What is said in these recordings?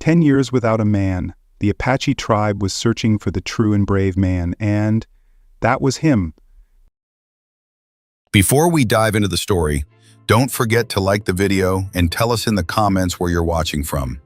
10 years without a man, the Apache tribe was searching for the true and brave man, and that was him. Before we dive into the story, don't forget to like the video and tell us in the comments where you're watching from.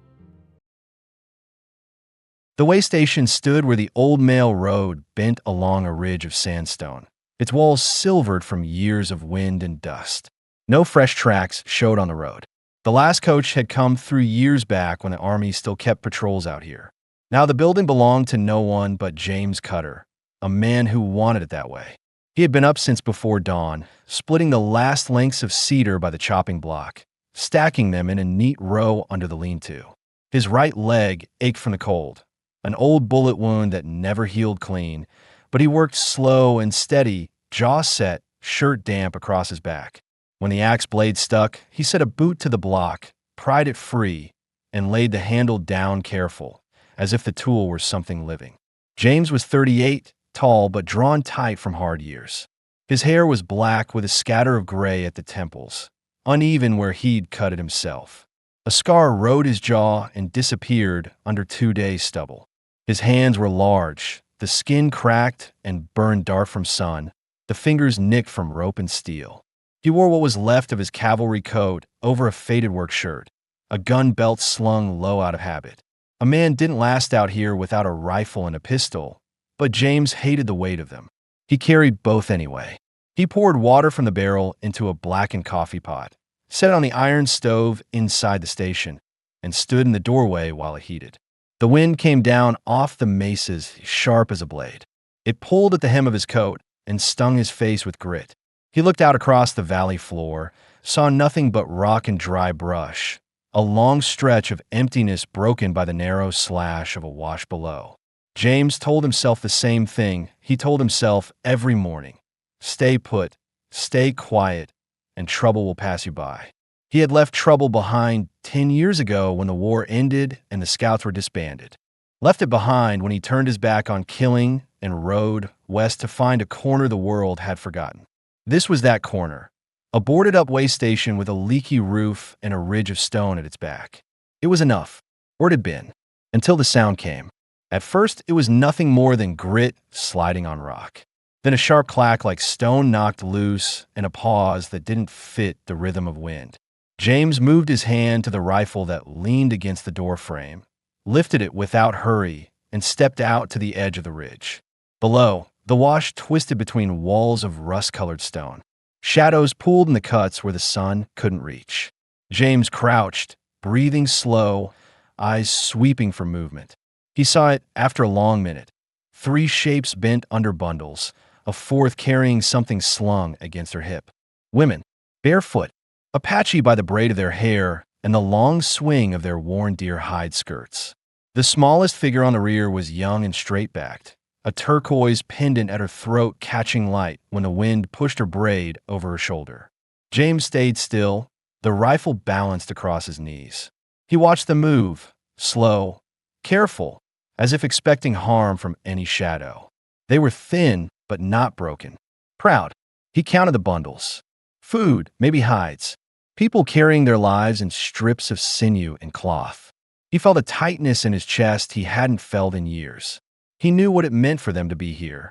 The way station stood where the old mail road bent along a ridge of sandstone, its walls silvered from years of wind and dust. No fresh tracks showed on the road. The last coach had come through years back when the Army still kept patrols out here. Now the building belonged to no one but James Cutter, a man who wanted it that way. He had been up since before dawn, splitting the last lengths of cedar by the chopping block, stacking them in a neat row under the lean-to. His right leg ached from the cold, an old bullet wound that never healed clean, but he worked slow and steady, jaw set, shirt damp across his back. When the axe blade stuck, he set a boot to the block, pried it free, and laid the handle down careful, as if the tool were something living. James was 38, tall but drawn tight from hard years. His hair was black with a scatter of gray at the temples, uneven where he'd cut it himself. A scar rode his jaw and disappeared under 2 days' stubble. His hands were large, the skin cracked and burned dark from sun, the fingers nicked from rope and steel. He wore what was left of his cavalry coat over a faded work shirt, a gun belt slung low out of habit. A man didn't last out here without a rifle and a pistol, but James hated the weight of them. He carried both anyway. He poured water from the barrel into a blackened coffee pot, set it on the iron stove inside the station, and stood in the doorway while it heated. The wind came down off the mesas sharp as a blade. It pulled at the hem of his coat and stung his face with grit. He looked out across the valley floor, saw nothing but rock and dry brush, a long stretch of emptiness broken by the narrow slash of a wash below. James told himself the same thing he told himself every morning. Stay put, stay quiet, and trouble will pass you by. He had left trouble behind 10 years ago when the war ended and the scouts were disbanded. Left it behind when he turned his back on killing and rode west to find a corner the world had forgotten. This was that corner, a boarded-up way station with a leaky roof and a ridge of stone at its back. It was enough, or it had been, until the sound came. At first, it was nothing more than grit sliding on rock. Then a sharp clack like stone knocked loose and a pause that didn't fit the rhythm of wind. James moved his hand to the rifle that leaned against the door frame, lifted it without hurry, and stepped out to the edge of the ridge. Below, the wash twisted between walls of rust-colored stone. Shadows pooled in the cuts where the sun couldn't reach. James crouched, breathing slow, eyes sweeping for movement. He saw it after a long minute. 3 shapes bent under bundles, a fourth carrying something slung against her hip. Women, barefoot, Apache by the braid of their hair and the long swing of their worn deer hide skirts. The smallest figure on the rear was young and straight-backed, a turquoise pendant at her throat catching light when the wind pushed her braid over her shoulder. James stayed still, the rifle balanced across his knees. He watched them move, slow, careful, as if expecting harm from any shadow. They were thin, but not broken. Proud. He counted the bundles. Food, maybe hides. People carrying their lives in strips of sinew and cloth. He felt a tightness in his chest he hadn't felt in years. He knew what it meant for them to be here.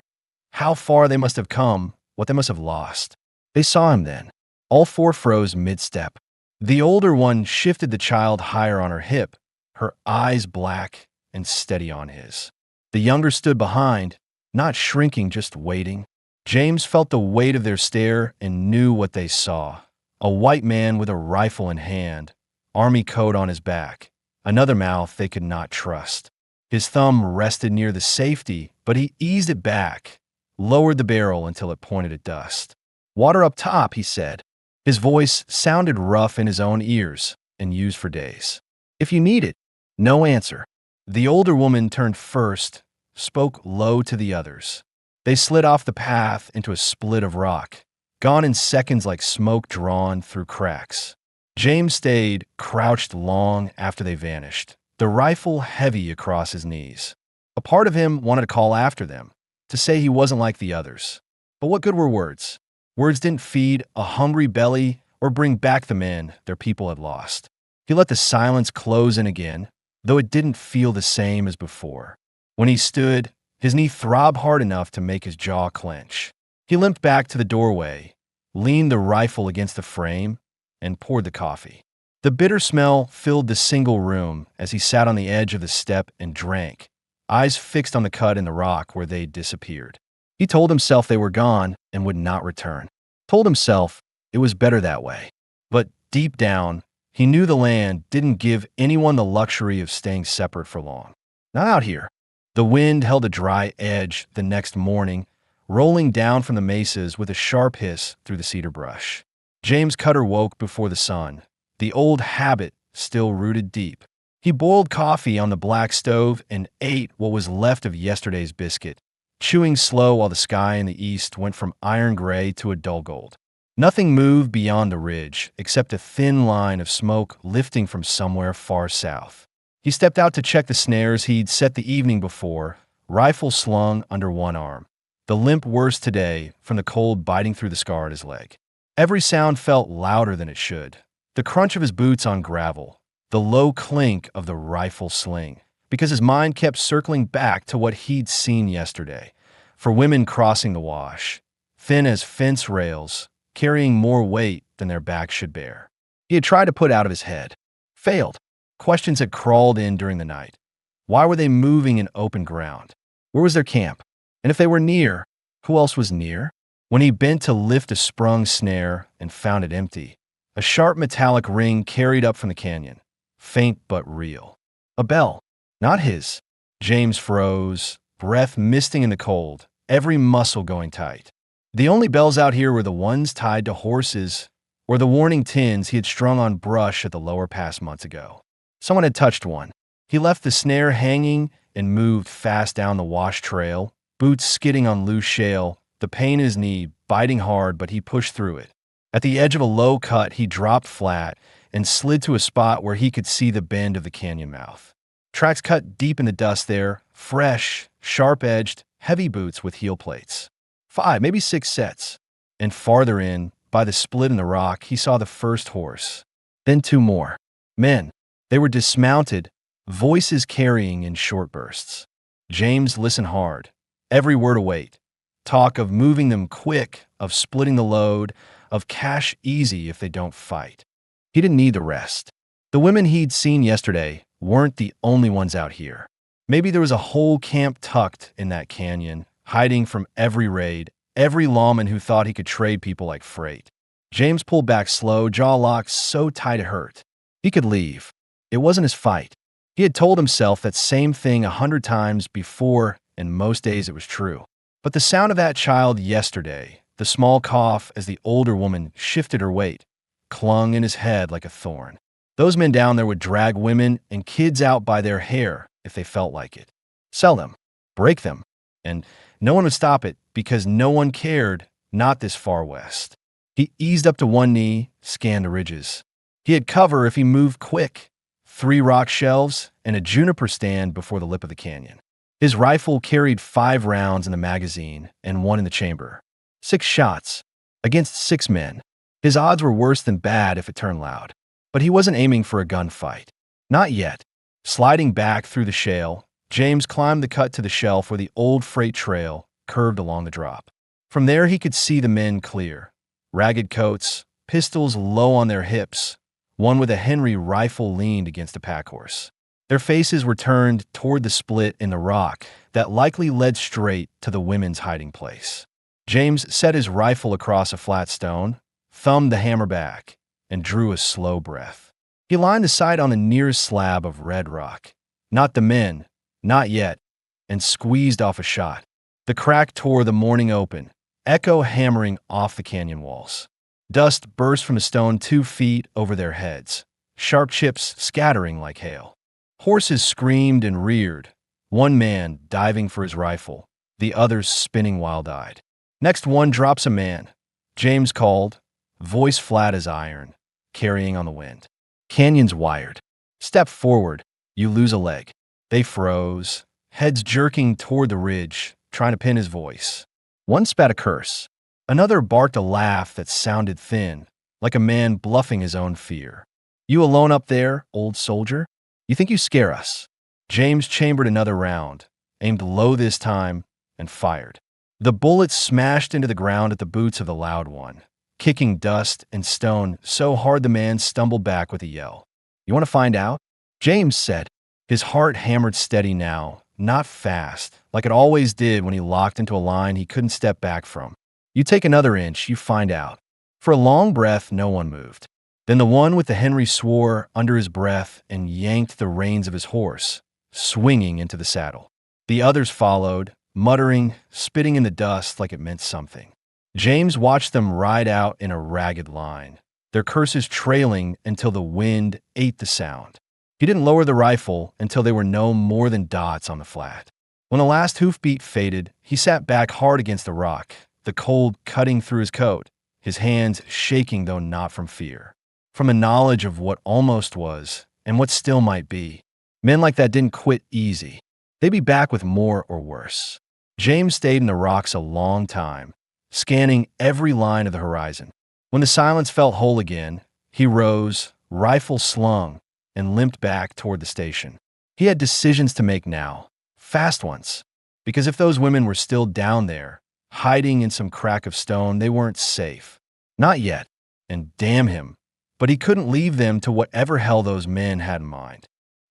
How far they must have come, what they must have lost. They saw him then. All 4 froze mid-step. The older one shifted the child higher on her hip, her eyes black and steady on his. The younger stood behind, not shrinking, just waiting. James felt the weight of their stare and knew what they saw. A white man with a rifle in hand, army coat on his back, another mouth they could not trust. His thumb rested near the safety, but he eased it back, lowered the barrel until it pointed at dust. "Water up top," he said. His voice sounded rough in his own ears and used for days. "If you need it." No answer. The older woman turned first, spoke low to the others. They slid off the path into a split of rock, gone in seconds like smoke drawn through cracks. James stayed crouched long after they vanished, the rifle heavy across his knees. A part of him wanted to call after them, to say he wasn't like the others. But what good were words? Words didn't feed a hungry belly or bring back the men their people had lost. He let the silence close in again, though it didn't feel the same as before. When he stood, his knee throbbed hard enough to make his jaw clench. He limped back to the doorway, leaned the rifle against the frame, and poured the coffee. The bitter smell filled the single room as he sat on the edge of the step and drank, eyes fixed on the cut in the rock where they'd disappeared. He told himself they were gone and would not return. Told himself it was better that way. But deep down, he knew the land didn't give anyone the luxury of staying separate for long. Not out here. The wind held a dry edge the next morning, rolling down from the mesas with a sharp hiss through the cedar brush. James Cutter woke before the sun, the old habit still rooted deep. He boiled coffee on the black stove and ate what was left of yesterday's biscuit, chewing slow while the sky in the east went from iron gray to a dull gold. Nothing moved beyond the ridge, except a thin line of smoke lifting from somewhere far south. He stepped out to check the snares he'd set the evening before, rifle slung under one arm, the limp worse today from the cold biting through the scar at his leg. Every sound felt louder than it should. The crunch of his boots on gravel, the low clink of the rifle sling, because his mind kept circling back to what he'd seen yesterday. For women crossing the wash, thin as fence rails, carrying more weight than their backs should bear. He had tried to put out of his head. Failed. Questions had crawled in during the night. Why were they moving in open ground? Where was their camp? And if they were near, who else was near? When he bent to lift a sprung snare and found it empty, a sharp metallic ring carried up from the canyon, faint but real. A bell. Not his. James froze, breath misting in the cold, every muscle going tight. The only bells out here were the ones tied to horses or the warning tins he had strung on brush at the lower pass months ago. Someone had touched one. He left the snare hanging and moved fast down the wash trail, boots skidding on loose shale, the pain in his knee biting hard, but he pushed through it. At the edge of a low cut, he dropped flat and slid to a spot where he could see the bend of the canyon mouth. Tracks cut deep in the dust there, fresh, sharp-edged, heavy boots with heel plates. 5, maybe 6 sets. And farther in, by the split in the rock, he saw the first horse. Then 2 more. Men. They were dismounted, voices carrying in short bursts. James listened hard. Every word a weight. Talk of moving them quick, of splitting the load, of cash easy if they don't fight. He didn't need the rest. The women he'd seen yesterday weren't the only ones out here. Maybe there was a whole camp tucked in that canyon, hiding from every raid, every lawman who thought he could trade people like freight. James pulled back slow, jaw locked so tight it hurt. He could leave. It wasn't his fight. He had told himself that same thing 100 times before, and most days it was true. But the sound of that child yesterday, the small cough as the older woman shifted her weight, clung in his head like a thorn. Those men down there would drag women and kids out by their hair if they felt like it. Sell them. Break them. And no one would stop it because no one cared, not this far west. He eased up to one knee, scanned the ridges. He had cover if he moved quick. 3 rock shelves and a juniper stand before the lip of the canyon. His rifle carried 5 rounds in the magazine and 1 in the chamber. 6 shots against 6 men. His odds were worse than bad if it turned loud. But he wasn't aiming for a gunfight. Not yet. Sliding back through the shale, James climbed the cut to the shelf where the old freight trail curved along the drop. From there he could see the men clear. Ragged coats, pistols low on their hips. One with a Henry rifle leaned against a pack horse. Their faces were turned toward the split in the rock that likely led straight to the women's hiding place. James set his rifle across a flat stone, thumbed the hammer back, and drew a slow breath. He lined the sight on the nearest slab of red rock. Not the men, not yet, and squeezed off a shot. The crack tore the morning open, echo hammering off the canyon walls. Dust burst from the stone 2 feet over their heads, sharp chips scattering like hail. Horses screamed and reared, one man diving for his rifle, the others spinning wild-eyed. Next one drops a man. James called, voice flat as iron, carrying on the wind. Canyon's wired. Step forward, you lose a leg. They froze, heads jerking toward the ridge, trying to pin his voice. One spat a curse. Another barked a laugh that sounded thin, like a man bluffing his own fear. You alone up there, old soldier? You think you scare us." James chambered another round, aimed low this time, and fired. The bullet smashed into the ground at the boots of the loud one, kicking dust and stone so hard the man stumbled back with a yell. "You want to find out?" James said. His heart hammered steady now, not fast, like it always did when he locked into a line he couldn't step back from. "You take another inch, you find out." For a long breath, no one moved. Then the one with the Henry swore under his breath and yanked the reins of his horse, swinging into the saddle. The others followed, muttering, spitting in the dust like it meant something. James watched them ride out in a ragged line, their curses trailing until the wind ate the sound. He didn't lower the rifle until they were no more than dots on the flat. When the last hoofbeat faded, he sat back hard against the rock, the cold cutting through his coat, his hands shaking though not from fear. From a knowledge of what almost was and what still might be. Men like that didn't quit easy. They'd be back with more or worse. James stayed in the rocks a long time, scanning every line of the horizon. When the silence felt whole again, he rose, rifle slung, and limped back toward the station. He had decisions to make now, fast ones, because if those women were still down there, hiding in some crack of stone, they weren't safe. Not yet, and damn him, but he couldn't leave them to whatever hell those men had in mind.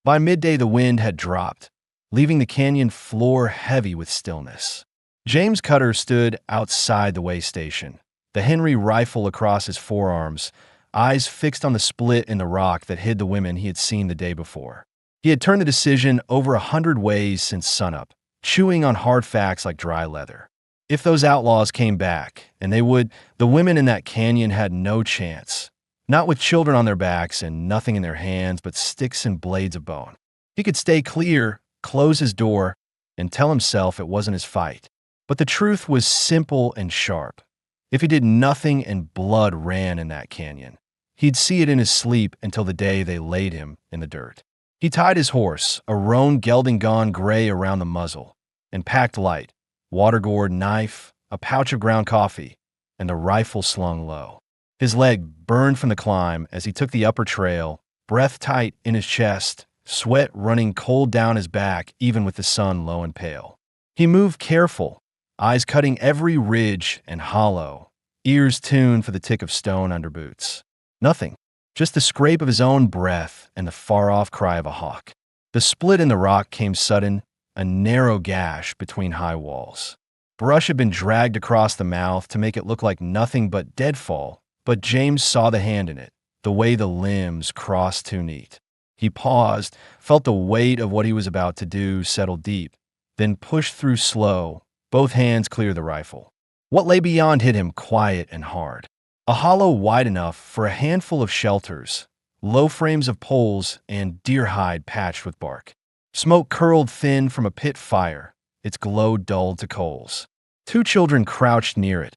By midday, the wind had dropped, leaving the canyon floor heavy with stillness. James Cutter stood outside the way station, the Henry rifle across his forearms, eyes fixed on the split in the rock that hid the women he had seen the day before. He had turned the decision over 100 ways since sunup, chewing on hard facts like dry leather. If those outlaws came back, and they would, the women in that canyon had no chance. Not with children on their backs and nothing in their hands but sticks and blades of bone. He could stay clear, close his door, and tell himself it wasn't his fight. But the truth was simple and sharp. If he did nothing and blood ran in that canyon, he'd see it in his sleep until the day they laid him in the dirt. He tied his horse, a roan gelding gone gray around the muzzle, and packed light, water gourd, knife, a pouch of ground coffee, and the rifle slung low. His leg burned from the climb as he took the upper trail, breath tight in his chest, sweat running cold down his back even with the sun low and pale. He moved careful, eyes cutting every ridge and hollow, ears tuned for the tick of stone under boots. Nothing, just the scrape of his own breath and the far-off cry of a hawk. The split in the rock came sudden, a narrow gash between high walls. Brush had been dragged across the mouth to make it look like nothing but deadfall, but James saw the hand in it, the way the limbs crossed too neat. He paused, felt the weight of what he was about to do settle deep, then pushed through slow, both hands clear the rifle. What lay beyond hit him quiet and hard. A hollow wide enough for a handful of shelters, low frames of poles, and deer hide patched with bark. Smoke curled thin from a pit fire, its glow dulled to coals. 2 children crouched near it,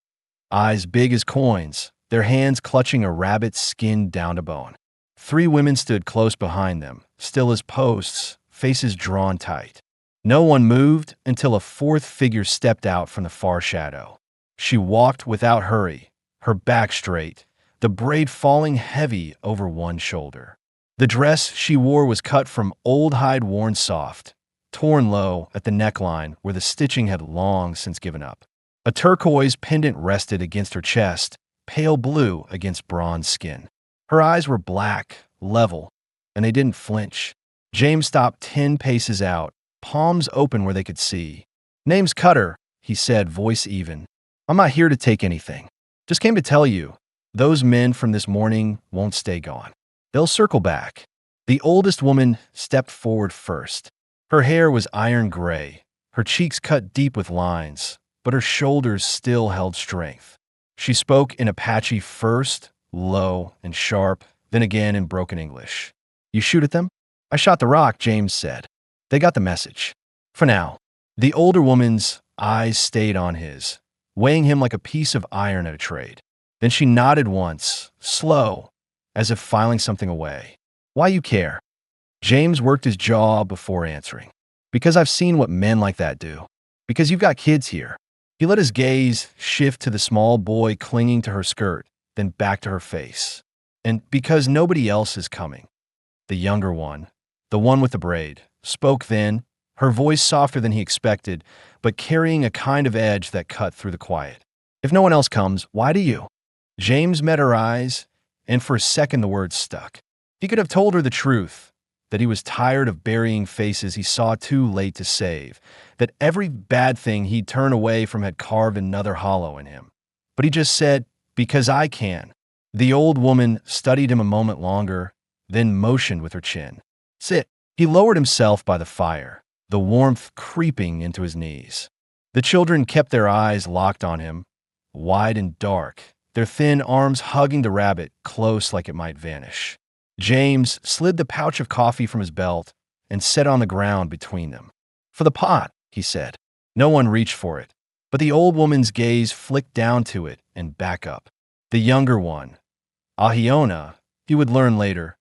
eyes big as coins, their hands clutching a rabbit skinned down to bone. 3 women stood close behind them, still as posts, faces drawn tight. No one moved until a 4th figure stepped out from the far shadow. She walked without hurry, her back straight, the braid falling heavy over one shoulder. The dress she wore was cut from old hide worn soft, torn low at the neckline where the stitching had long since given up. A turquoise pendant rested against her chest, pale blue against bronze skin. Her eyes were black, level, and they didn't flinch. James stopped 10 paces out, palms open where they could see. "Name's Cutter," he said, voice even. "I'm not here to take anything. Just came to tell you, those men from this morning won't stay gone. They'll circle back." The oldest woman stepped forward first. Her hair was iron gray, her cheeks cut deep with lines, but her shoulders still held strength. She spoke in Apache first, low and sharp, then again in broken English. "You shoot at them?" "I shot the rock," James said. "They got the message." For now. The older woman's eyes stayed on his, weighing him like a piece of iron at a trade. Then she nodded once, slow, as if filing something away. "Why you care?" James worked his jaw before answering. "Because I've seen what men like that do. Because you've got kids here." He let his gaze shift to the small boy clinging to her skirt, then back to her face. "And because nobody else is coming." The younger one, the one with the braid, spoke then, her voice softer than he expected, but carrying a kind of edge that cut through the quiet. "If no one else comes, why do you?" James met her eyes, and for a second the words stuck. He could have told her the truth, that he was tired of burying faces he saw too late to save, that every bad thing he'd turned away from had carved another hollow in him. But he just said, "Because I can." The old woman studied him a moment longer, then motioned with her chin. "Sit." He lowered himself by the fire, the warmth creeping into his knees. The children kept their eyes locked on him, wide and dark, their thin arms hugging the rabbit close like it might vanish. James slid the pouch of coffee from his belt and set on the ground between them. "For the pot," he said. No one reached for it, but the old woman's gaze flicked down to it and back up. The younger one, Ahiona, he would learn later,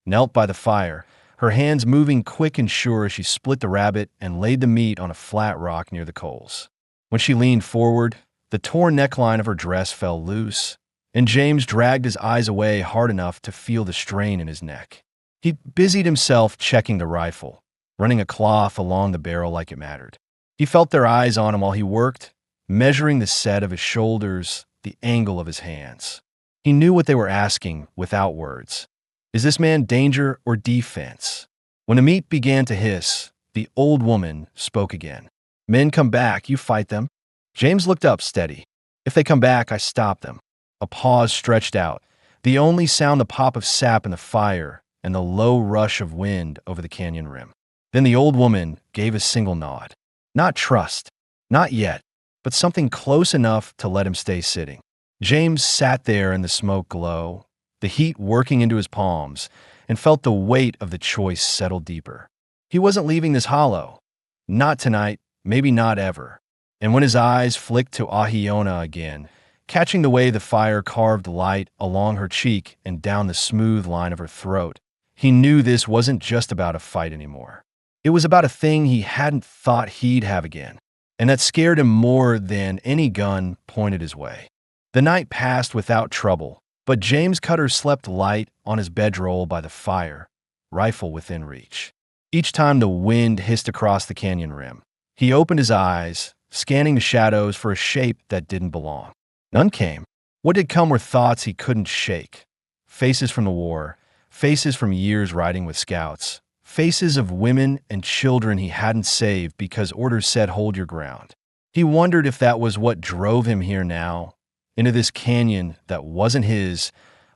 knelt by the fire, her hands moving quick and sure as she split the rabbit and laid the meat on a flat rock near the coals. When she leaned forward, the torn neckline of her dress fell loose, and James dragged his eyes away hard enough to feel the strain in his neck. He busied himself checking the rifle, running a cloth along the barrel like it mattered. He felt their eyes on him while he worked, measuring the set of his shoulders, the angle of his hands. He knew what they were asking without words. Is this man danger or defense? When the meat began to hiss, the old woman spoke again. "Men come back, you fight them." James looked up steady. "If they come back, I stop them." A pause stretched out, the only sound the pop of sap in the fire and the low rush of wind over the canyon rim. Then the old woman gave a single nod. Not trust, not yet, but something close enough to let him stay sitting. James sat there in the smoke glow, the heat working into his palms, and felt the weight of the choice settle deeper. He wasn't leaving this hollow. Not tonight, maybe not ever. And when his eyes flicked to Ahiona again, catching the way the fire carved light along her cheek and down the smooth line of her throat, he knew this wasn't just about a fight anymore. It was about a thing he hadn't thought he'd have again, and that scared him more than any gun pointed his way. The night passed without trouble, but James Cutter slept light on his bedroll by the fire, rifle within reach. Each time the wind hissed across the canyon rim, he opened his eyes, scanning the shadows for a shape that didn't belong. None came. What did come were thoughts he couldn't shake. Faces from the war, faces from years riding with scouts, faces of women and children he hadn't saved because orders said hold your ground. He wondered if that was what drove him here now, into this canyon that wasn't his,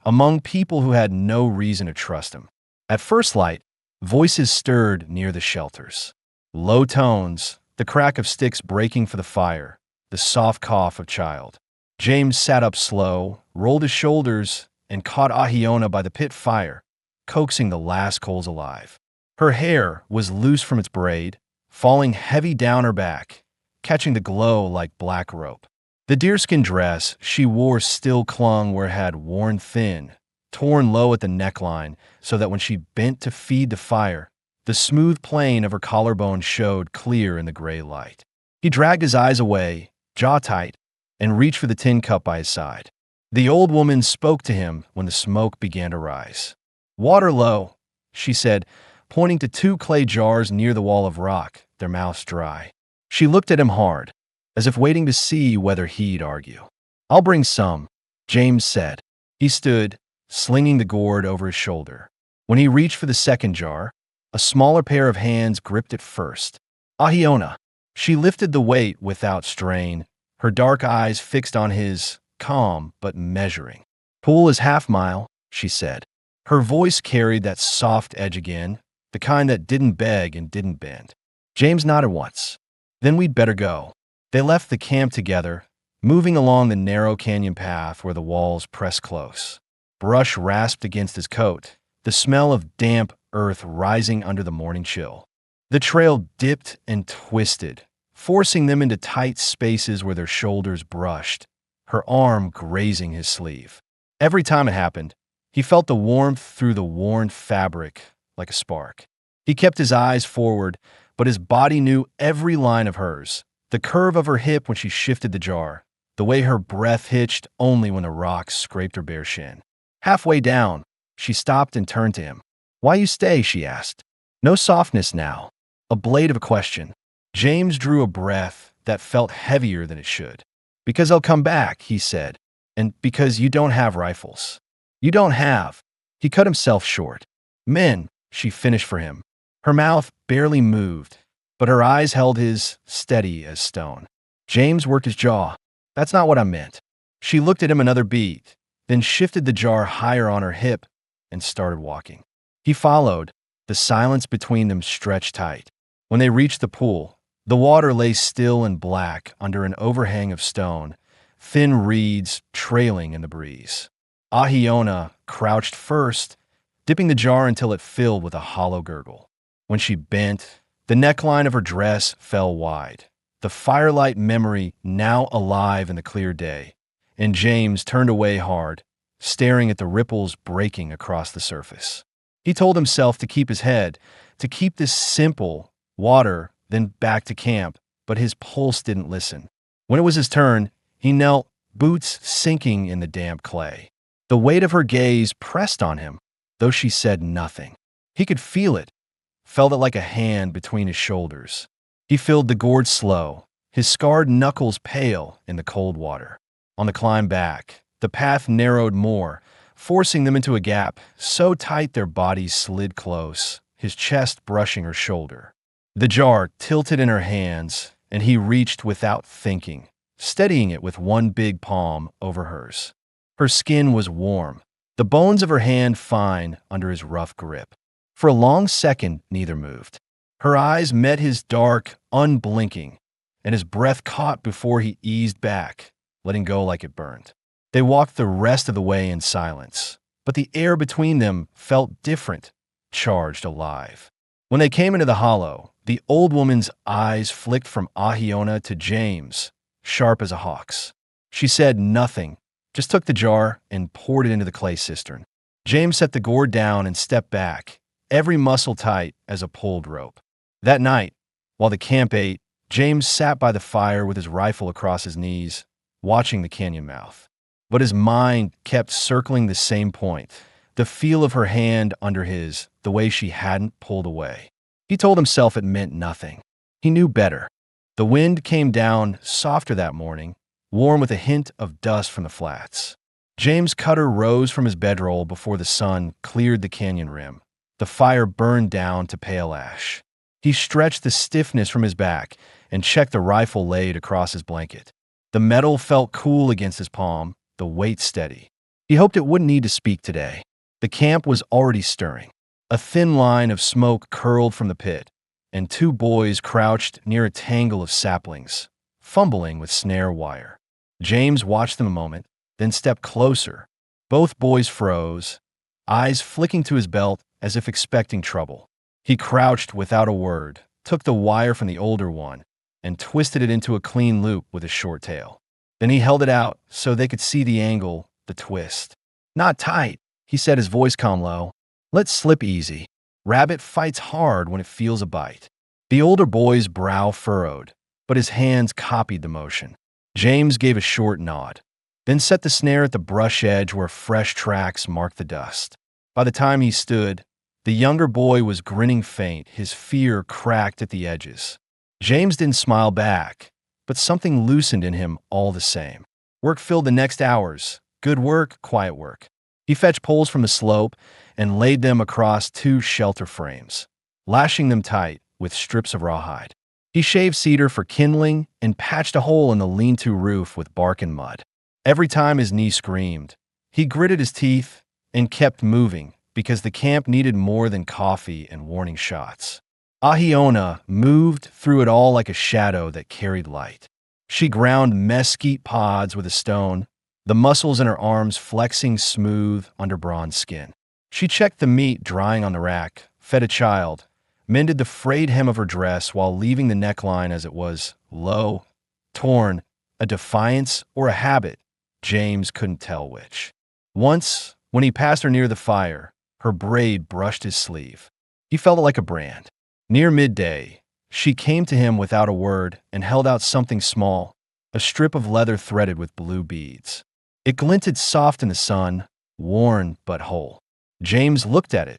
among people who had no reason to trust him. At first light, voices stirred near the shelters. Low tones, the crack of sticks breaking for the fire, the soft cough of child. James sat up slow, rolled his shoulders, and caught Ahiona by the pit fire, coaxing the last coals alive. Her hair was loose from its braid, falling heavy down her back, catching the glow like black rope. The deerskin dress she wore still clung where it had worn thin, torn low at the neckline so that when she bent to feed the fire, the smooth plane of her collarbone showed clear in the gray light. He dragged his eyes away, jaw tight, and reached for the tin cup by his side. The old woman spoke to him when the smoke began to rise. "Water low," she said, pointing to two clay jars near the wall of rock, their mouths dry. She looked at him hard, as if waiting to see whether he'd argue. "I'll bring some," James said. He stood, slinging the gourd over his shoulder. When he reached for the second jar, a smaller pair of hands gripped it first. "Ahiona." She lifted the weight without strain, her dark eyes fixed on his, calm but measuring. "Pool is half-mile," she said. Her voice carried that soft edge again, the kind that didn't beg and didn't bend. James nodded once. "Then we'd better go." They left the camp together, moving along the narrow canyon path where the walls pressed close. Brush rasped against his coat, the smell of damp earth rising under the morning chill. The trail dipped and twisted, forcing them into tight spaces where their shoulders brushed, her arm grazing his sleeve. Every time it happened, he felt the warmth through the worn fabric like a spark. He kept his eyes forward, but his body knew every line of hers, the curve of her hip when she shifted the jar, the way her breath hitched only when the rocks scraped her bare shin. Halfway down, she stopped and turned to him. "Why you stay?" she asked. No softness now. A blade of a question. James drew a breath that felt heavier than it should. Because I'll come back, he said. And because you don't have rifles. You don't have. He cut himself short. Men, she finished for him. Her mouth barely moved, but her eyes held his, steady as stone. James worked his jaw. That's not what I meant. She looked at him another beat, then shifted the jar higher on her hip and started walking. He followed. The silence between them stretched tight. When they reached the pool, the water lay still and black under an overhang of stone, thin reeds trailing in the breeze. Ahiona crouched first, dipping the jar until it filled with a hollow gurgle. When she bent, the neckline of her dress fell wide, the firelight memory now alive in the clear day, and James turned away hard, staring at the ripples breaking across the surface. He told himself to keep his head, to keep this simple, water, then back to camp, but his pulse didn't listen. When it was his turn, he knelt, boots sinking in the damp clay. The weight of her gaze pressed on him, though she said nothing. He could feel it, felt it like a hand between his shoulders. He filled the gourd slow, his scarred knuckles pale in the cold water. On the climb back, the path narrowed more, forcing them into a gap so tight their bodies slid close, his chest brushing her shoulder. The jar tilted in her hands, and he reached without thinking, steadying it with one big palm over hers. Her skin was warm, the bones of her hand fine under his rough grip. For a long second, neither moved. Her eyes met his dark, unblinking, and his breath caught before he eased back, letting go like it burned. They walked the rest of the way in silence, but the air between them felt different, charged alive. When they came into the hollow, the old woman's eyes flicked from Ahiona to James, sharp as a hawk's. She said nothing, just took the jar and poured it into the clay cistern. James set the gourd down and stepped back, every muscle tight as a pulled rope. That night, while the camp ate, James sat by the fire with his rifle across his knees, watching the canyon mouth. But his mind kept circling the same point, the feel of her hand under his, the way she hadn't pulled away. He told himself it meant nothing. He knew better. The wind came down softer that morning, warm with a hint of dust from the flats. James Cutter rose from his bedroll before the sun cleared the canyon rim. The fire burned down to pale ash. He stretched the stiffness from his back and checked the rifle laid across his blanket. The metal felt cool against his palm, the weight steady. He hoped it wouldn't need to speak today. The camp was already stirring. A thin line of smoke curled from the pit, and two boys crouched near a tangle of saplings, fumbling with snare wire. James watched them a moment, then stepped closer. Both boys froze, eyes flicking to his belt as if expecting trouble. He crouched without a word, took the wire from the older one, and twisted it into a clean loop with a short tail. Then he held it out so they could see the angle, the twist. Not tight, he said, his voice calm low. Let's slip easy. Rabbit fights hard when it feels a bite. The older boy's brow furrowed, but his hands copied the motion. James gave a short nod, then set the snare at the brush edge where fresh tracks marked the dust. By the time he stood, the younger boy was grinning faint, his fear cracked at the edges. James didn't smile back, but something loosened in him all the same. Work filled the next hours. Good work, quiet work. He fetched poles from the slope and laid them across two shelter frames, lashing them tight with strips of rawhide. He shaved cedar for kindling and patched a hole in the lean-to roof with bark and mud. Every time his knee screamed, he gritted his teeth and kept moving because the camp needed more than coffee and warning shots. Ahiona moved through it all like a shadow that carried light. She ground mesquite pods with a stone, the muscles in her arms flexing smooth under bronze skin. She checked the meat drying on the rack, fed a child, mended the frayed hem of her dress while leaving the neckline as it was, low, torn, a defiance or a habit. James couldn't tell which. Once, when he passed her near the fire, her braid brushed his sleeve. He felt it like a brand. Near midday, she came to him without a word and held out something small, a strip of leather threaded with blue beads. It glinted soft in the sun, worn but whole. James looked at it,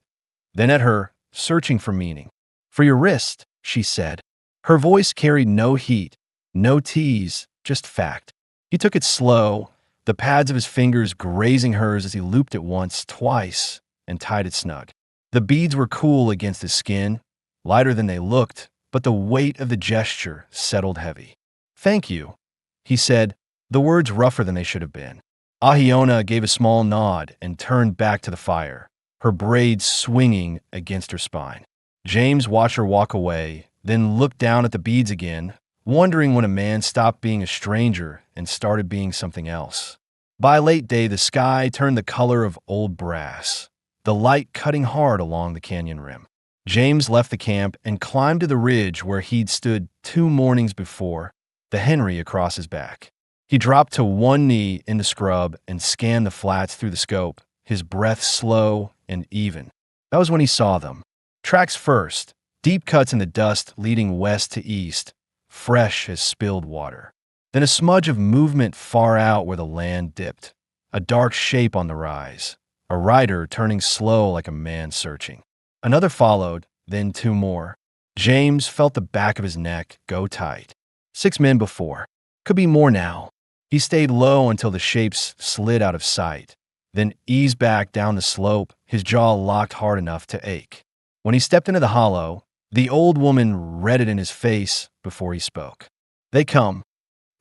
then at her, searching for meaning. "For your wrist," she said. Her voice carried no heat, no tease, just fact. He took it slow, the pads of his fingers grazing hers as he looped it once, twice, and tied it snug. The beads were cool against his skin, lighter than they looked, but the weight of the gesture settled heavy. "Thank you," he said, the words rougher than they should have been. Ahiona gave a small nod and turned back to the fire, her braids swinging against her spine. James watched her walk away, then looked down at the beads again, wondering when a man stopped being a stranger and started being something else. By late day, the sky turned the color of old brass, the light cutting hard along the canyon rim. James left the camp and climbed to the ridge where he'd stood 2 mornings before, the Henry across his back. He dropped to one knee in the scrub and scanned the flats through the scope, his breath slow and even. That was when he saw them. Tracks first, deep cuts in the dust leading west to east, fresh as spilled water. Then a smudge of movement far out where the land dipped, a dark shape on the rise, a rider turning slow like a man searching. Another followed, then 2 more. James felt the back of his neck go tight. 6 men before. Could be more now. He stayed low until the shapes slid out of sight, then eased back down the slope, his jaw locked hard enough to ache. When he stepped into the hollow, the old woman read it in his face before he spoke. "They come.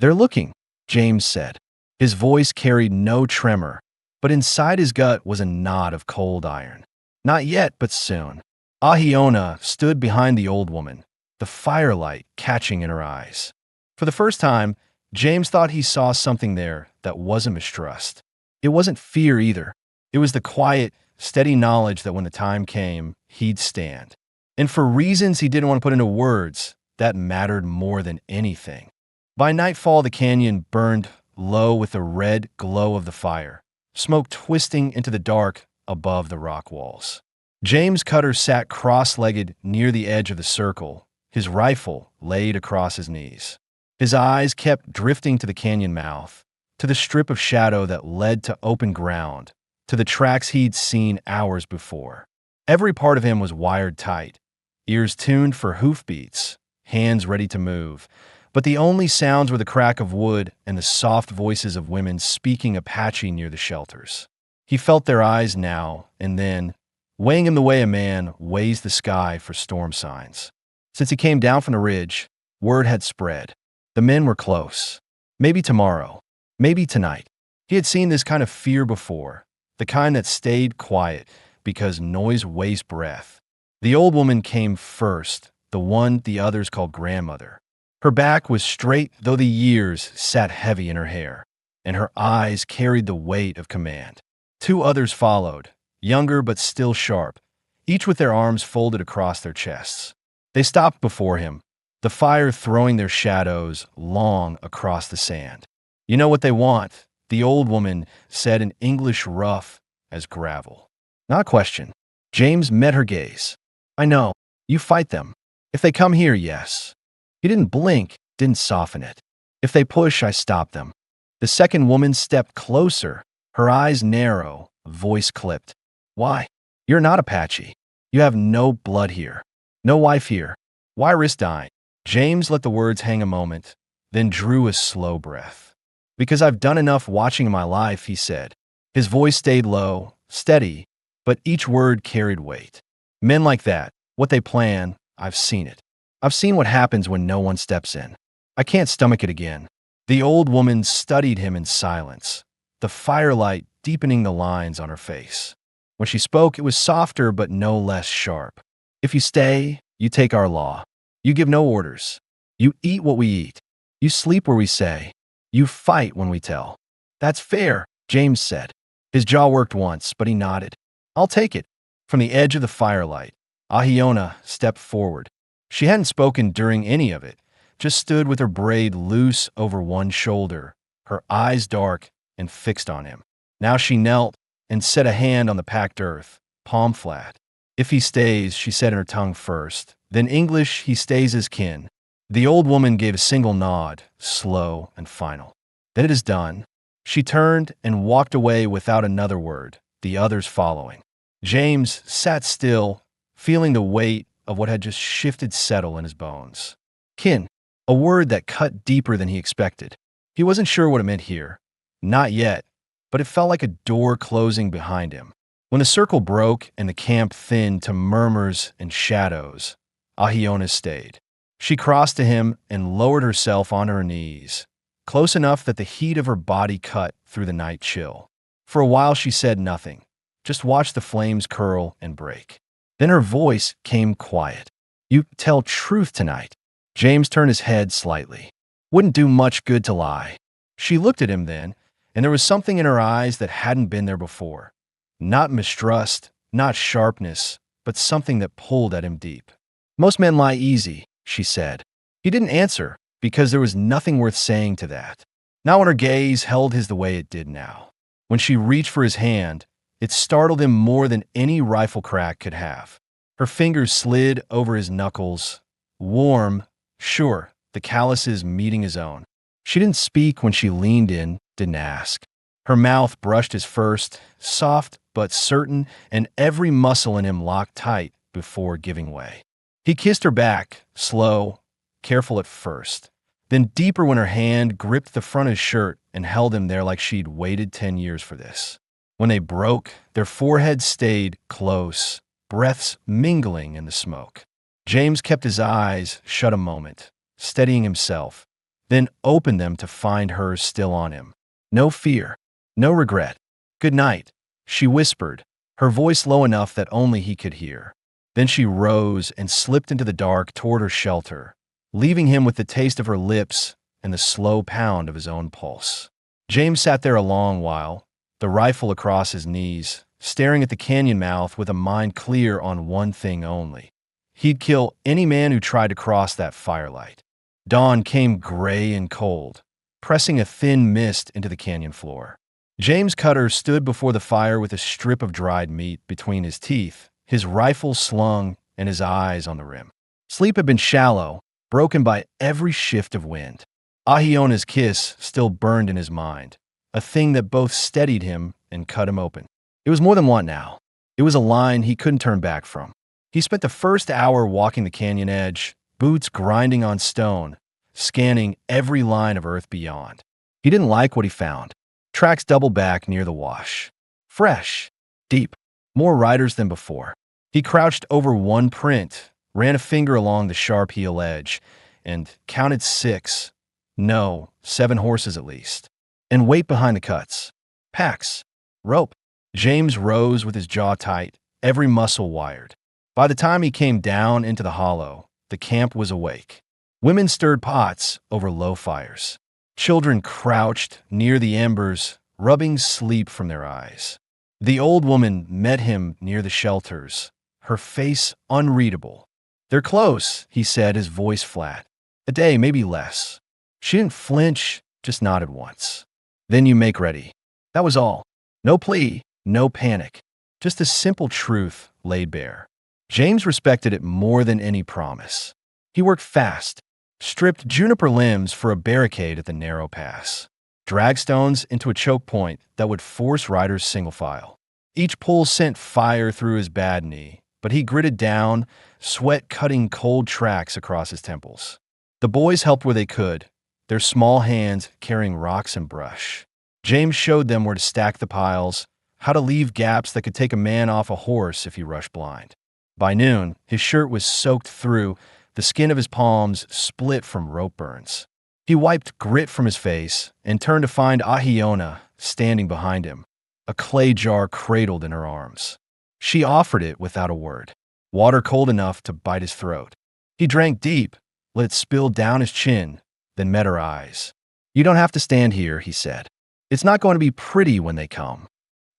They're looking," James said. His voice carried no tremor, but inside his gut was a knot of cold iron. Not yet, but soon. Ahiona stood behind the old woman, the firelight catching in her eyes. For the first time, James thought he saw something there that wasn't mistrust. It wasn't fear either. It was the quiet, steady knowledge that when the time came, he'd stand. And for reasons he didn't want to put into words, that mattered more than anything. By nightfall, the canyon burned low with the red glow of the fire, smoke twisting into the dark above the rock walls. James Cutter sat cross-legged near the edge of the circle, his rifle laid across his knees. His eyes kept drifting to the canyon mouth, to the strip of shadow that led to open ground, to the tracks he'd seen hours before. Every part of him was wired tight, ears tuned for hoofbeats, hands ready to move, but the only sounds were the crack of wood and the soft voices of women speaking Apache near the shelters. He felt their eyes now and then, weighing him the way a man weighs the sky for storm signs. Since he came down from the ridge, word had spread. The men were close. Maybe tomorrow. Maybe tonight. He had seen this kind of fear before, the kind that stayed quiet because noise wastes breath. The old woman came first, the one the others called grandmother. Her back was straight, though the years sat heavy in her hair, and her eyes carried the weight of command. 2 others followed, younger but still sharp, each with their arms folded across their chests. They stopped before him, the fire throwing their shadows long across the sand. "You know what they want," the old woman said in English rough as gravel. Not a question. James met her gaze. "I know. You fight them. If they come here, yes." He didn't blink, didn't soften it. "If they push, I stop them." The second woman stepped closer, her eyes narrow, voice clipped. "Why? You're not Apache. You have no blood here. No wife here. Why risk dying?" James let the words hang a moment, then drew a slow breath. "Because I've done enough watching in my life," he said. His voice stayed low, steady, but each word carried weight. "Men like that, what they plan, I've seen it. I've seen what happens when no one steps in. I can't stomach it again." The old woman studied him in silence, the firelight deepening the lines on her face. When she spoke, it was softer but no less sharp. "If you stay, you take our law. You give no orders. You eat what we eat. You sleep where we say. You fight when we tell." "That's fair," James said. His jaw worked once, but he nodded. "I'll take it." From the edge of the firelight, Ahiona stepped forward. She hadn't spoken during any of it, just stood with her braid loose over one shoulder, her eyes dark and fixed on him. Now she knelt and set a hand on the packed earth, palm flat. "If he stays," she said in her tongue first, then English, "he stays as kin." The old woman gave a single nod, slow and final. "Then it is done." She turned and walked away without another word, the others following. James sat still, feeling the weight of what had just shifted settle in his bones. Kin, a word that cut deeper than he expected. He wasn't sure what it meant here. Not yet, but it felt like a door closing behind him. When the circle broke and the camp thinned to murmurs and shadows, Ahiona stayed. She crossed to him and lowered herself on her knees, close enough that the heat of her body cut through the night chill. For a while she said nothing, just watched the flames curl and break. Then her voice came quiet. "You tell truth tonight." James turned his head slightly. Wouldn't do much good to lie. She looked at him then, and there was something in her eyes that hadn't been there before. Not mistrust, not sharpness, but something that pulled at him deep. "Most men lie easy," she said. He didn't answer, because there was nothing worth saying to that. Not when her gaze held his the way it did now. When she reached for his hand, it startled him more than any rifle crack could have. Her fingers slid over his knuckles, warm, sure, the calluses meeting his own. She didn't speak when she leaned in, didn't ask. Her mouth brushed his first, soft but certain, and every muscle in him locked tight before giving way. He kissed her back, slow, careful at first, then deeper when her hand gripped the front of his shirt and held him there like she'd waited 10 years for this. When they broke, their foreheads stayed close, breaths mingling in the smoke. James kept his eyes shut a moment, steadying himself, then opened them to find hers still on him. No fear, no regret. "Good night," she whispered, her voice low enough that only he could hear. Then she rose and slipped into the dark toward her shelter, leaving him with the taste of her lips and the slow pound of his own pulse. James sat there a long while, the rifle across his knees, staring at the canyon mouth with a mind clear on one thing only. He'd kill any man who tried to cross that firelight. Dawn came gray and cold, pressing a thin mist into the canyon floor. James Cutter stood before the fire with a strip of dried meat between his teeth, his rifle slung and his eyes on the rim. Sleep had been shallow, broken by every shift of wind. Ahiona's kiss still burned in his mind, a thing that both steadied him and cut him open. It was more than one now. It was a line he couldn't turn back from. He spent the first hour walking the canyon edge, boots grinding on stone, scanning every line of earth beyond. He didn't like what he found. Tracks doubled back near the wash. Fresh, deep, more riders than before. He crouched over one print, ran a finger along the sharp heel edge, and counted 6. No, 7 horses at least. And weight behind the cuts. Packs. Rope. James rose with his jaw tight, every muscle wired. By the time he came down into the hollow, the camp was awake. Women stirred pots over low fires. Children crouched near the embers, rubbing sleep from their eyes. The old woman met him near the shelters, her face unreadable. "They're close," he said, his voice flat. "A day, maybe less." She didn't flinch, just nodded once. "Then you make ready." That was all. No plea, no panic. Just a simple truth laid bare. James respected it more than any promise. He worked fast, stripped juniper limbs for a barricade at the narrow pass, dragged stones into a choke point that would force riders single file. Each pull sent fire through his bad knee, but he gritted down, sweat cutting cold tracks across his temples. The boys helped where they could, their small hands carrying rocks and brush. James showed them where to stack the piles, how to leave gaps that could take a man off a horse if he rushed blind. By noon, his shirt was soaked through, the skin of his palms split from rope burns. He wiped grit from his face and turned to find Ahiona standing behind him, a clay jar cradled in her arms. She offered it without a word, water cold enough to bite his throat. He drank deep, let it spill down his chin, then met her eyes. "You don't have to stand here," he said. "It's not going to be pretty when they come."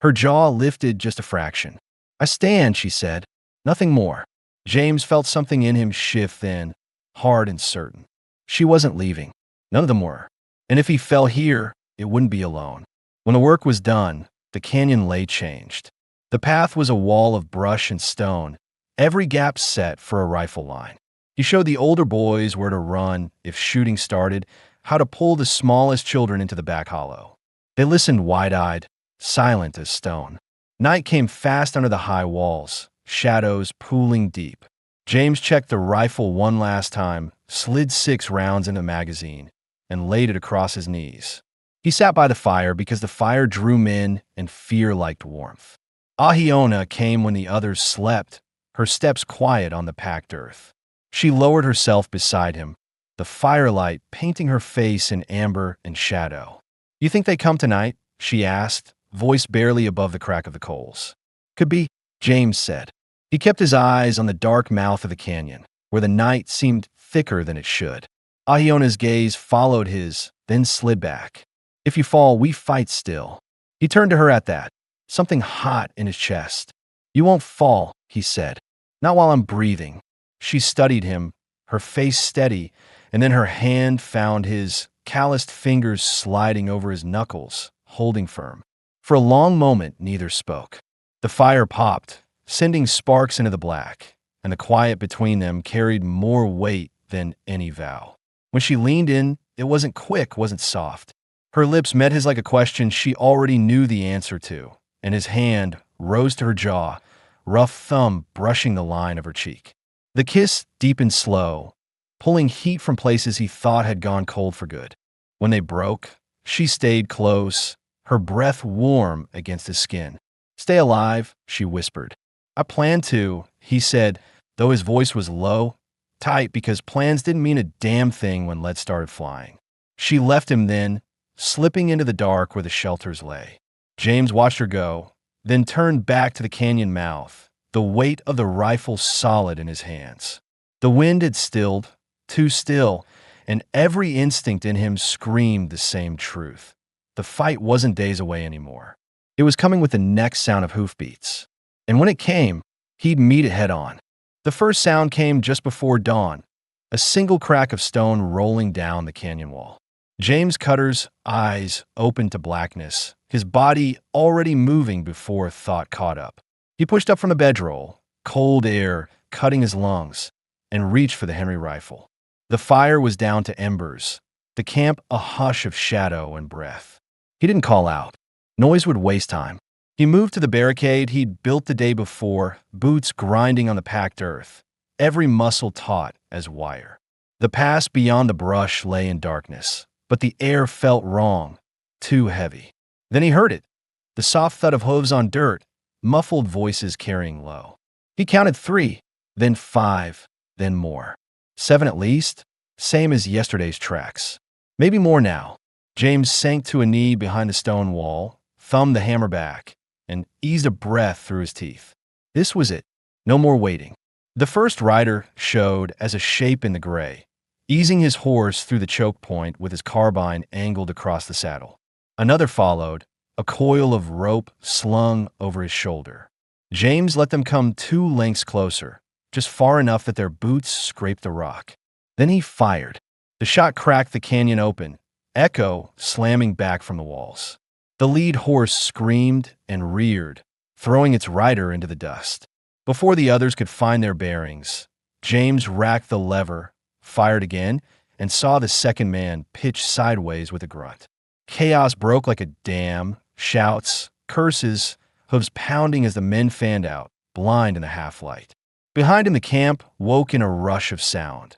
Her jaw lifted just a fraction. "I stand," she said. Nothing more. James felt something in him shift then, hard and certain. She wasn't leaving. None of them were. And if he fell here, it wouldn't be alone. When the work was done, the canyon lay changed. The path was a wall of brush and stone, every gap set for a rifle line. He showed the older boys where to run if shooting started, how to pull the smallest children into the back hollow. They listened wide-eyed, silent as stone. Night came fast under the high walls, shadows pooling deep. James checked the rifle one last time, slid 6 rounds in the magazine, and laid it across his knees. He sat by the fire because the fire drew men and fear liked warmth. Ahiona came when the others slept, her steps quiet on the packed earth. She lowered herself beside him, the firelight painting her face in amber and shadow. "You think they come tonight?" she asked, voice barely above the crack of the coals. "Could be," James said. He kept his eyes on the dark mouth of the canyon, where the night seemed thicker than it should. Ahiona's gaze followed his, then slid back. "If you fall, we fight still." He turned to her at that, something hot in his chest. "You won't fall," he said. "Not while I'm breathing." She studied him, her face steady, and then her hand found his, calloused fingers sliding over his knuckles, holding firm. For a long moment, neither spoke. The fire popped, sending sparks into the black, and the quiet between them carried more weight than any vow. When she leaned in, it wasn't quick, wasn't soft. Her lips met his like a question she already knew the answer to, and his hand rose to her jaw, rough thumb brushing the line of her cheek. The kiss deepened slow, pulling heat from places he thought had gone cold for good. When they broke, she stayed close, her breath warm against his skin. "Stay alive," she whispered. "I plan to," he said, though his voice was low, tight because plans didn't mean a damn thing when lead started flying. She left him then, slipping into the dark where the shelters lay. James watched her go, then turned back to the canyon mouth, the weight of the rifle solid in his hands. The wind had stilled, too still, and every instinct in him screamed the same truth. The fight wasn't days away anymore. It was coming with the next sound of hoofbeats. And when it came, he'd meet it head on. The first sound came just before dawn, a single crack of stone rolling down the canyon wall. James Cutter's eyes opened to blackness, his body already moving before thought caught up. He pushed up from the bedroll, cold air cutting his lungs, and reached for the Henry rifle. The fire was down to embers, the camp a hush of shadow and breath. He didn't call out. Noise would waste time. He moved to the barricade he'd built the day before, boots grinding on the packed earth, every muscle taut as wire. The pass beyond the brush lay in darkness, but the air felt wrong, too heavy. Then he heard it, the soft thud of hooves on dirt, muffled voices carrying low. He counted 3, then 5, then more. 7 at least, same as yesterday's tracks. Maybe more now. James sank to a knee behind the stone wall, thumbed the hammer back, and eased a breath through his teeth. This was it. No more waiting. The first rider showed as a shape in the gray, easing his horse through the choke point with his carbine angled across the saddle. Another followed, a coil of rope slung over his shoulder. James let them come 2 lengths closer, just far enough that their boots scraped the rock. Then he fired. The shot cracked the canyon open, echo slamming back from the walls. The lead horse screamed and reared, throwing its rider into the dust. Before the others could find their bearings, James racked the lever, fired again, and saw the second man pitch sideways with a grunt. Chaos broke like a dam, shouts, curses, hooves pounding as the men fanned out, blind in the half-light. Behind him the camp woke in a rush of sound.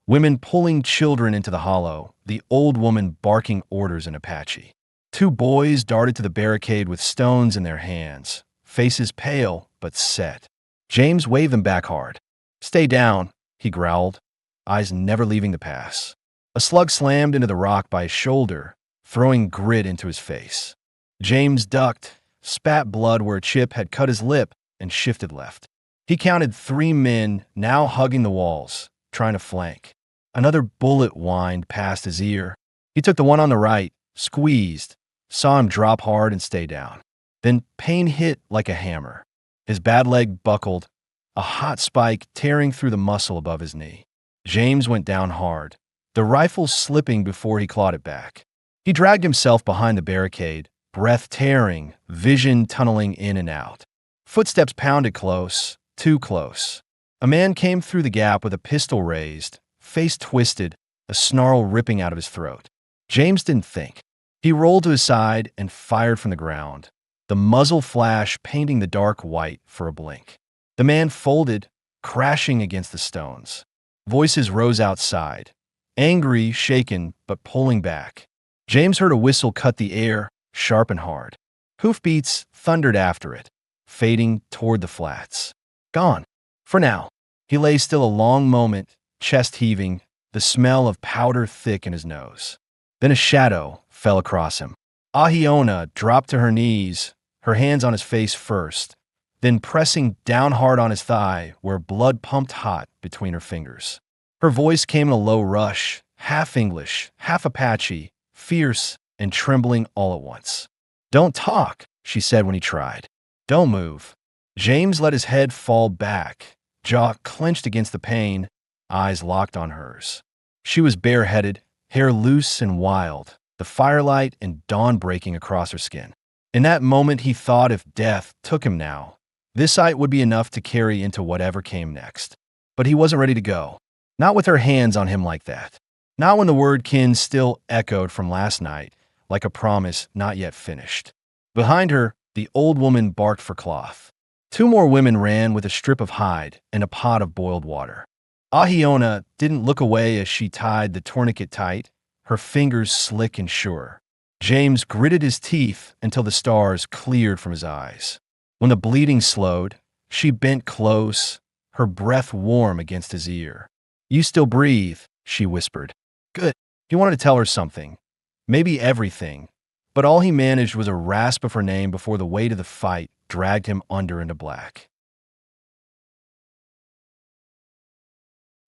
Women pulling children into the hollow, the old woman barking orders in Apache. 2 boys darted to the barricade with stones in their hands, faces pale but set. James waved them back hard. "Stay down," he growled, eyes never leaving the pass. A slug slammed into the rock by his shoulder, throwing grit into his face. James ducked, spat blood where a chip had cut his lip, and shifted left. He counted 3 men now hugging the walls, trying to flank. Another bullet whined past his ear. He took the one on the right, squeezed, saw him drop hard and stay down. Then pain hit like a hammer. His bad leg buckled, a hot spike tearing through the muscle above his knee. James went down hard, the rifle slipping before he clawed it back. He dragged himself behind the barricade, breath tearing, vision tunneling in and out. Footsteps pounded close, too close. A man came through the gap with a pistol raised, face twisted, a snarl ripping out of his throat. James didn't think. He rolled to his side and fired from the ground, the muzzle flash painting the dark white for a blink. The man folded, crashing against the stones. Voices rose outside, angry, shaken, but pulling back. James heard a whistle cut the air, sharp and hard. Hoofbeats thundered after it, fading toward the flats. Gone. For now. He lay still a long moment, chest heaving, the smell of powder thick in his nose. Then a shadow fell across him. Ahiona dropped to her knees, her hands on his face first, then pressing down hard on his thigh where blood pumped hot between her fingers. Her voice came in a low rush, half English, half Apache, fierce and trembling all at once. "Don't talk," she said when he tried. "Don't move." James let his head fall back, jaw clenched against the pain, eyes locked on hers. She was bareheaded, hair loose and wild, the firelight and dawn breaking across her skin. In that moment he thought if death took him now, this sight would be enough to carry into whatever came next. But he wasn't ready to go. Not with her hands on him like that. Not when the word kin still echoed from last night, like a promise not yet finished. Behind her, the old woman barked for cloth. Two more women ran with a strip of hide and a pot of boiled water. Ahiona didn't look away as she tied the tourniquet tight, her fingers slick and sure. James gritted his teeth until the stars cleared from his eyes. When the bleeding slowed, she bent close, her breath warm against his ear. "You still breathe," she whispered. Good. He wanted to tell her something. Maybe everything. But all he managed was a rasp of her name before the weight of the fight dragged him under into black.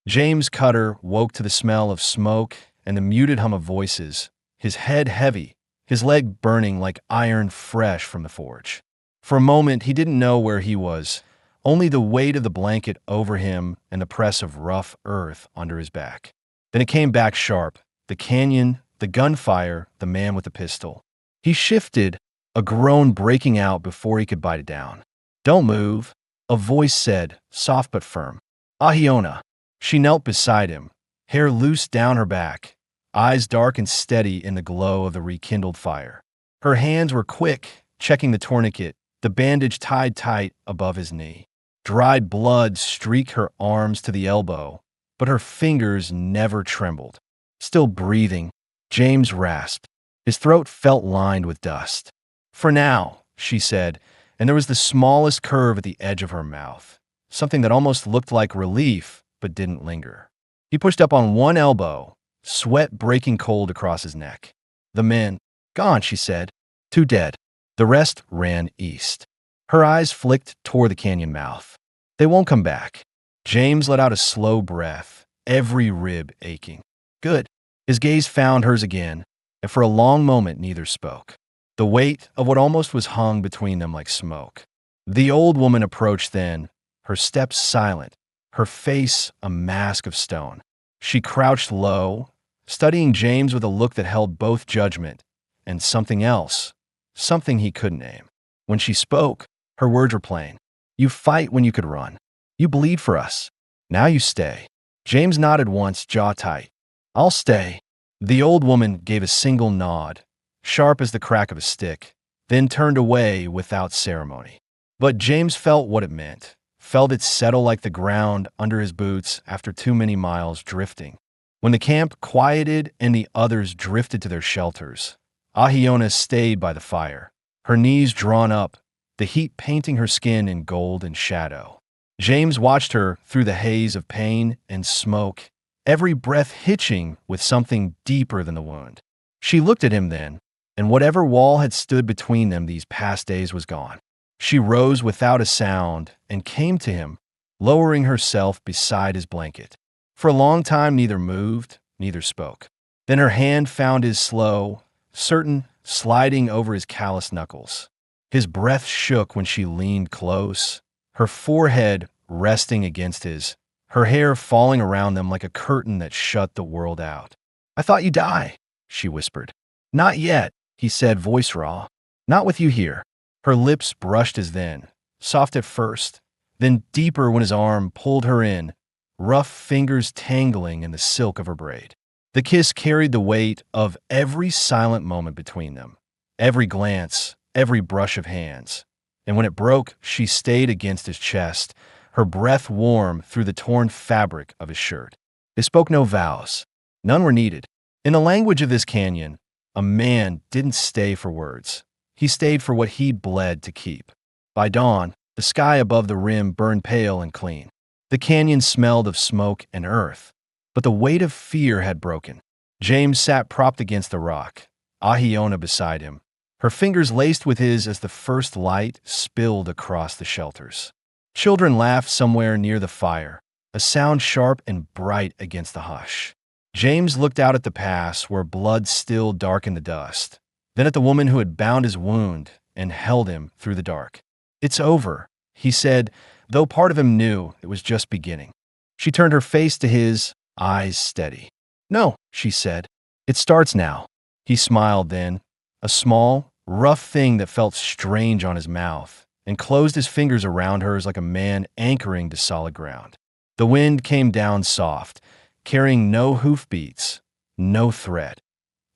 James Cutter woke to the smell of smoke and the muted hum of voices, his head heavy, his leg burning like iron fresh from the forge. For a moment, he didn't know where he was, only the weight of the blanket over him and the press of rough earth under his back. Then it came back sharp, the canyon, the gunfire, the man with the pistol. He shifted, a groan breaking out before he could bite it down. "Don't move," a voice said, soft but firm. "Ahiona." She knelt beside him, hair loose down her back, eyes dark and steady in the glow of the rekindled fire. Her hands were quick, checking the tourniquet, the bandage tied tight above his knee. Dried blood streaked her arms to the elbow, but her fingers never trembled. Still breathing, James rasped. His throat felt lined with dust. "For now," she said, and there was the smallest curve at the edge of her mouth, something that almost looked like relief but didn't linger. He pushed up on one elbow, sweat breaking cold across his neck. "The men, gone," she said. "Two dead." The rest ran east. Her eyes flicked toward the canyon mouth. "They won't come back." James let out a slow breath, every rib aching. "Good." His gaze found hers again, and for a long moment neither spoke. The weight of what almost was hung between them like smoke. The old woman approached then, her steps silent, her face a mask of stone. She crouched low, studying James with a look that held both judgment and something else, something he couldn't name. When she spoke, her words were plain. "You fight when you could run. You bleed for us. Now you stay." James nodded once, jaw tight. "I'll stay." The old woman gave a single nod, sharp as the crack of a stick, then turned away without ceremony. But James felt what it meant, felt it settle like the ground under his boots after too many miles drifting. When the camp quieted and the others drifted to their shelters, Ahiona stayed by the fire, her knees drawn up, the heat painting her skin in gold and shadow. James watched her through the haze of pain and smoke, every breath hitching with something deeper than the wound. She looked at him then, and whatever wall had stood between them these past days was gone. She rose without a sound and came to him, lowering herself beside his blanket. For a long time neither moved, neither spoke. Then her hand found his slow, certain, sliding over his calloused knuckles. His breath shook when she leaned close, her forehead resting against his, her hair falling around them like a curtain that shut the world out. "I thought you'd die," she whispered. "Not yet," he said, voice raw. "Not with you here." Her lips brushed his then, soft at first, then deeper when his arm pulled her in, rough fingers tangling in the silk of her braid. The kiss carried the weight of every silent moment between them, every glance, every brush of hands. And when it broke, she stayed against his chest, her breath warm through the torn fabric of his shirt. They spoke no vows. None were needed. In the language of this canyon, a man didn't stay for words. He stayed for what he bled to keep. By dawn, the sky above the rim burned pale and clean. The canyon smelled of smoke and earth, but the weight of fear had broken. James sat propped against the rock, Ahiona beside him, her fingers laced with his as the first light spilled across the shelters. Children laughed somewhere near the fire, a sound sharp and bright against the hush. James looked out at the pass where blood still darkened the dust, then at the woman who had bound his wound and held him through the dark. "It's over," he said, though part of him knew it was just beginning. She turned her face to his, eyes steady. "No," she said. "It starts now." He smiled then, a small, rough thing that felt strange on his mouth, and closed his fingers around hers like a man anchoring to solid ground. The wind came down soft, carrying no hoofbeats, no threat.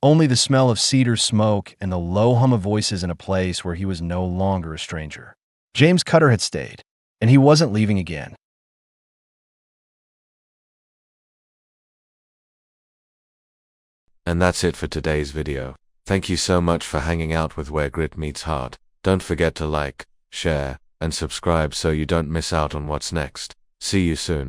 Only the smell of cedar smoke and the low hum of voices in a place where he was no longer a stranger. James Cutter had stayed, and he wasn't leaving again. And that's it for today's video. Thank you so much for hanging out with Where Grit Meets Heart. Don't forget to like, share, and subscribe so you don't miss out on what's next. See you soon.